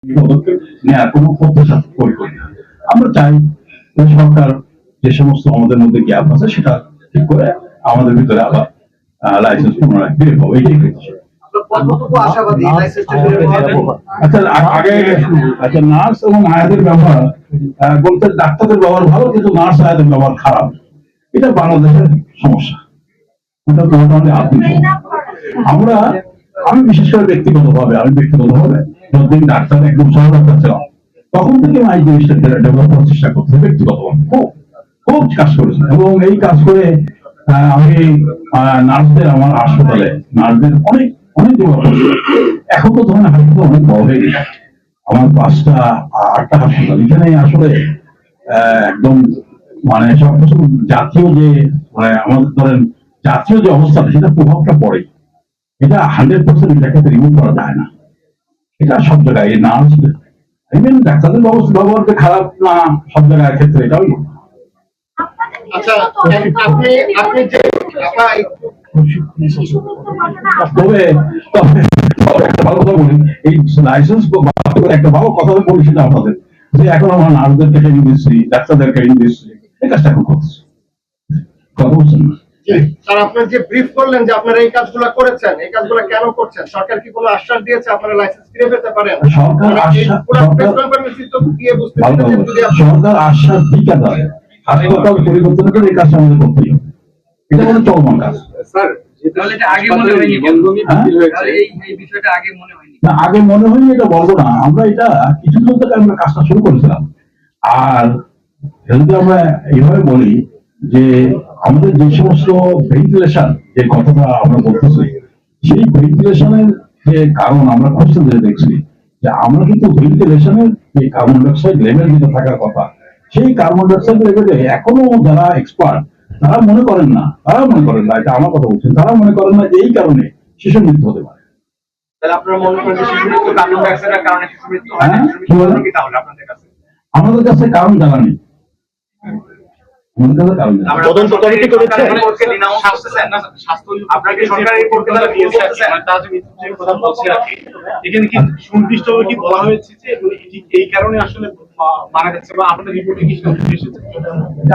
পদক্ষেপ নেওয়ার কোনো প্রত্যাশা করি না। আমরা চাই সরকার যে সমস্ত আমাদের মধ্যে গ্যাপ আছে সেটা ঠিক করে আমাদের ভিতরে আবার লাইসেন্স পুনরায় ফিরে পাবো, এটাই হচ্ছে। আচ্ছা, নার্স এবং আয়াদের ব্যবহার বলতে ডাক্তারদের ব্যবহার ভালো, কিন্তু নার্স আয়াদের ব্যবহার খারাপ, এটা বাংলাদেশের সমস্যা। আমরা আমি বিশেষ করে ব্যক্তিগতভাবে যতদিন ডাক্তার একদম সহযোগিতা ছিলাম তখন থেকে আমি এই জিনিসটা ডেভেলপ করার চেষ্টা করছি ব্যক্তিগতভাবে, খুব খুব কাজ করেছি। এবং এই কাজ করে আমি নার্সদের, আমার হাসপাতালে নার্সদের অনেক অনেক এখন তো ধরেন হাসপাতাল অনেক বড় হয়ে গেছে, আমার 5টা 8টা হাসপাতাল এখানে আসলে একদম মানে সবকিছু জাতীয় যে মানে আমাদের ধরেন জাতীয় যে অবস্থা সেটা প্রভাবটা পড়ে, এটা 100% এটাকে রিমুভ করা যায় না। এটা সব জায়গায় নার্স ইভেন ডাক্তারদের ব্যবহার যে খারাপ না সব জায়গায় ক্ষেত্রে এটাও। আচ্ছা, আপনি যে তবে একটা ভালো কথা বলি, এই লাইসেন্স একটা ভালো কথা বলি সেটা আপনাদের যে এখন আমরা নার্সদেরকে ট্রেনিং দিচ্ছি, ডাক্তারদেরকে ট্রেনিং দিচ্ছি, এই কাজটা এখন করছি। কথা বলছেন না স্যার, আপনার যে ব্রিফ করলেন যে আপনারা এই কাজগুলো করেছেন, এই কাজগুলো কেন করছেন, সরকার কি কোনো আশ্বাস দিয়েছে আপনারা লাইসেন্স ফিরে পেতে পারেন? সরকার আশ্বাস দিতে পারে, হাসপাতাল পরিবর্তন করে এই কাজটা আমাদের করতে হবে, এটা কোনো চলমান কাজ। আগে মনে হয়নি এটা বলবো না, আমরা এটা কিছুদিন থেকে আমরা কাজটা শুরু করেছিলাম। আর যদি আমরা এইভাবে বলি যে আমাদের যে সমস্ত ভেন্টিলেশন যে কথাটা আমরা বলতেছি, সেই ভেন্টিলেশনের যে কারণ আমরা কোশ্চেন ধরে দেখছি যে আমরা কিন্তু ভেন্টিলেশনের যে কার্বন ডাইঅক্সাইড লেভেল যেটা থাকার কথা, সেই কার্বন ডাইঅক্সাইড লেভেলে এখনো যারা এক্সপার্ট তারা মনে করেন না, এটা আমার কথা বলছেন, তারা মনে করেন না যে এই কারণে শিশু মৃত্যু হতে পারে। আমাদের কাছে কারণ জানা নেই। তদন্ত কমিটি করেছে, এখানে কি সুনির্দিষ্টভাবে কি বলা হয়েছে যে এই কারণে আসলে মারা গেছে, বা আপনাদের রিপোর্টে কি এসেছে?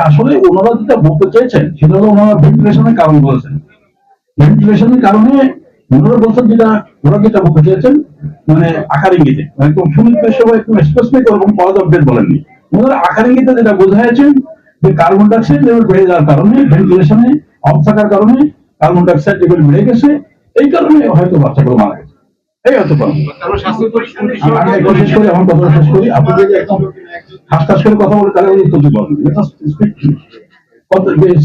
আসলে ওনারা যেটা বলতে চেয়েছেন সেটা হলো ওনারা ভেন্টিলেশনের কারণ বলেছেন। ভেন্টিলেশনের কারণে ওনারা বলছেন ওরা যেটা বলতে চেয়েছেন মানে আকার ইঙ্গিতে একদম সুনির্দিষ্ট একদম স্পেসিফিক এবং কজ অফ ডেথ বলেননি। ওনারা আকার ইঙ্গিতে যেটা বোঝাচ্ছেন যে কার্বন ডাইঅক্সাইড লেভেল বেড়ে যাওয়ার কারণে, ভেন্টিলেশনে অফ থাকার কারণে কার্বন ডাইঅক্সাইড লেভেল বেড়ে গেছে, এই কারণে হয়তো বাচ্চাগুলো মারা গেছে। এই হয়তো শেষ করি, আমার কথা শেষ করি। আপনি যদি একদম হাসপাস করে কথা বলে তাহলে উত্তর দিতে পারবেন।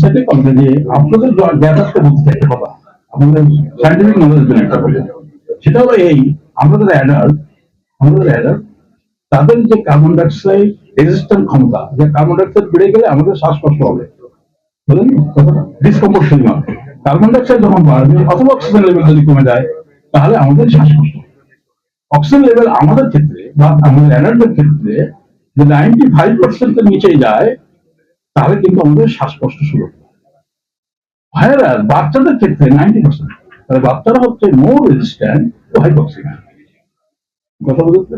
সেটাই কথা যে আপনাদের জ্ঞাতার্থে বলতে একটা কথা, আমাদের সাইন্টিফিক নলেজ একটা বলে, সেটা হলো এই আমাদের অ্যাডাল্ট তাদের যে কার্বন ডাইঅক্সাইড রেজিস্ট্যান্ট ক্ষমতা, যে কার্বন ডাইঅক্সাইড বেড়ে গেলে আমাদের শ্বাসকষ্ট হবে, বুঝলেন কথাটা, ডিসকমফোর্ট ফিল হবে। কার্বন ডাইঅক্সাইড যখন বাড়বে অথবা অক্সিজেন লেভেল যদি কমে যায় তাহলে আমাদের শ্বাসকষ্ট। অক্সিজেন লেভেল আমাদের ক্ষেত্রে বা আমাদের অ্যাডাল্টের ক্ষেত্রে যে 95% নিচে যায় তাহলে কিন্তু আমাদের শ্বাসকষ্ট শুরু হবে। ভাইরাস বাচ্চাদের ক্ষেত্রে 90%, তাহলে বাচ্চারা হচ্ছে মোর রেজিস্ট্যান্ট টু হাইপক্সিয়া। কথা বুঝতে